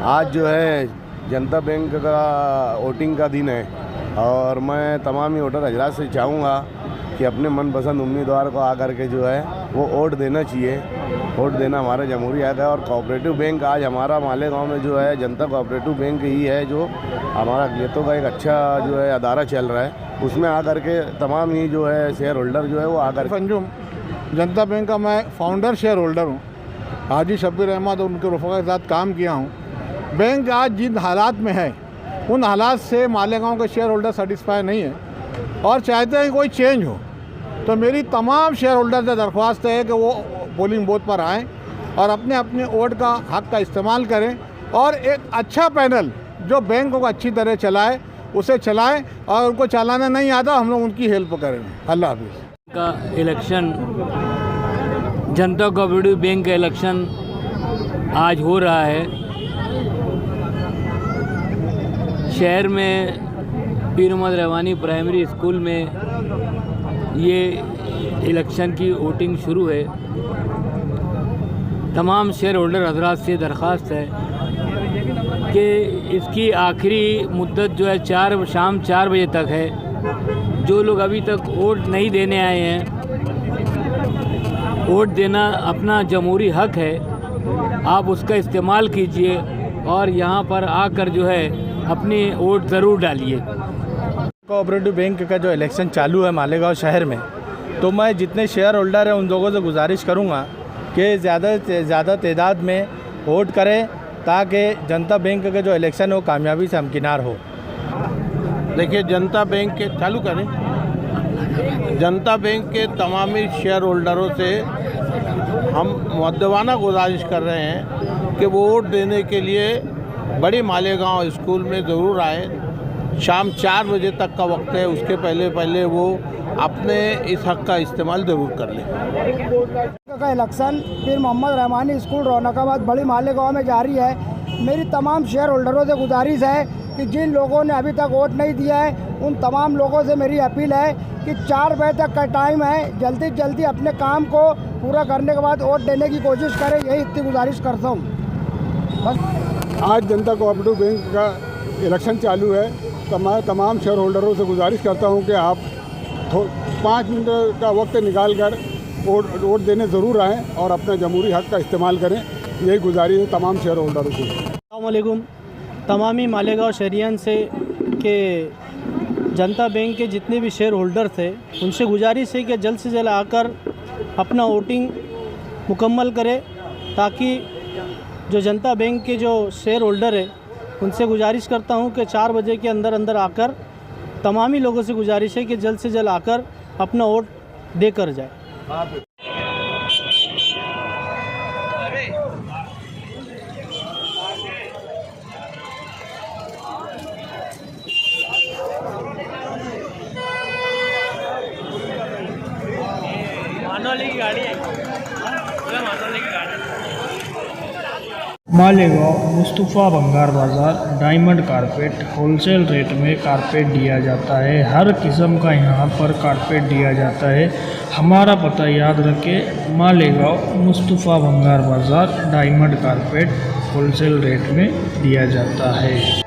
आज जो है जनता बैंक का वोटिंग का दिन है और मैं तमाम ही वोटर हजरात से चाहूँगा कि अपने मनपसंद उम्मीदवार को आकर के जो है वो वोट देना चाहिए। वोट देना हमारा जमहूरी हक है और कोऑपरेटिव बैंक आज हमारा मालेगांव में जो है जनता कोऑपरेटिव बैंक ही है जो हमारा खेतों का एक अच्छा जो है अदारा चल रहा है, उसमें आकर के तमाम ही जो है शेयर होल्डर जो है वो आकर। अंजुम जनता बैंक का मैं फाउंडर शेयर होल्डर हूँ। हाजी शब्बीर अहमद और उनके रफ़ा के साथ काम किया हूँ। बैंक आज जिन हालात में है उन हालात से मालेगांव के शेयर होल्डर सेटिस्फाई नहीं है और चाहते हैं कि कोई चेंज हो। तो मेरी तमाम शेयर होल्डर से दरख्वास्त है कि वो पोलिंग बूथ पर आएँ और अपने अपने वोट का हक का इस्तेमाल करें और एक अच्छा पैनल जो बैंक को अच्छी तरह चलाए उसे चलाएं और उनको चलाना नहीं आता हम लोग उनकी हेल्प करें। अल्लाह हाफिज़। का इलेक्शन जनता कोऑपरेटिव बैंक का इलेक्शन आज हो रहा है। शहर में पीर मोहम्मद रहमानी प्राइमरी स्कूल में ये इलेक्शन की वोटिंग शुरू है। तमाम शेयर होल्डर हजरात से दरख्वास्त है कि इसकी आखिरी मुद्दत जो है शाम 4 बजे तक है। जो लोग अभी तक वोट नहीं देने आए हैं, वोट देना अपना जमहूरी हक है, आप उसका इस्तेमाल कीजिए और यहाँ पर आकर जो है अपनी वोट ज़रूर डालिए। कोऑपरेटिव बैंक का जो इलेक्शन चालू है मालेगांव शहर में, तो मैं जितने शेयर होल्डर हैं उन लोगों से गुजारिश करूंगा कि ज़्यादा से ज़्यादा तादाद में वोट करें ताकि जनता बैंक का जो इलेक्शन हो कामयाबी से हमकिनार हो। देखिए, जनता बैंक के चालू करें। जनता बैंक के तमामी शेयर होल्डरों से हम मुअद्दबाना गुजारिश कर रहे हैं कि वो वोट देने के लिए बड़ी मालेगांव स्कूल में ज़रूर आए। शाम 4 बजे तक का वक्त है, उसके पहले वो अपने इस हक का इस्तेमाल ज़रूर कर लें। का इलेक्शन पीर मोहम्मद रहमानी स्कूल रौनकाबाद बड़ी मालेगांव में जारी है। मेरी तमाम शेयर होल्डरों से गुजारिश है कि जिन लोगों ने अभी तक वोट नहीं दिया है उन तमाम लोगों से मेरी अपील है कि 4 बजे तक का टाइम है, जल्दी जल्दी अपने काम को पूरा करने के बाद वोट देने की कोशिश करें। यही इतनी गुजारिश करता हूँ बस। आज जनता कोऑपरेटिव बैंक का इलेक्शन चालू है, तो मैं तमाम शेयर होल्डरों से गुजारिश करता हूँ कि आप 5 मिनट का वक्त निकाल कर वोट देने ज़रूर आएँ और अपने जमहूरी हक का इस्तेमाल करें। यही गुजारिश है तमाम शेयर होल्डरों को। अस्सलाम वालेकुम। तमामी मालेगांव शहरियान से के जनता बैंक के जितने भी शेयर होल्डर थे उनसे गुजारिश है कि जल्द से जल्द आकर अपना वोटिंग मुकम्मल करें ताकि जो जनता बैंक के जो शेयर होल्डर है उनसे गुजारिश करता हूं कि 4 बजे के अंदर आकर तमामी लोगों से गुजारिश है कि जल्द से जल्द आकर अपना वोट देकर जाए। मालेगांव मुस्तफ़ा भंगार बाज़ार डायमंड कारपेट होलसेल रेट में कारपेट दिया जाता है। हर किस्म का यहाँ पर कारपेट दिया जाता है। हमारा पता याद रखें, मालेगांव मुस्तफ़ा भंगार बाज़ार डायमंड कारपेट होलसेल रेट में दिया जाता है।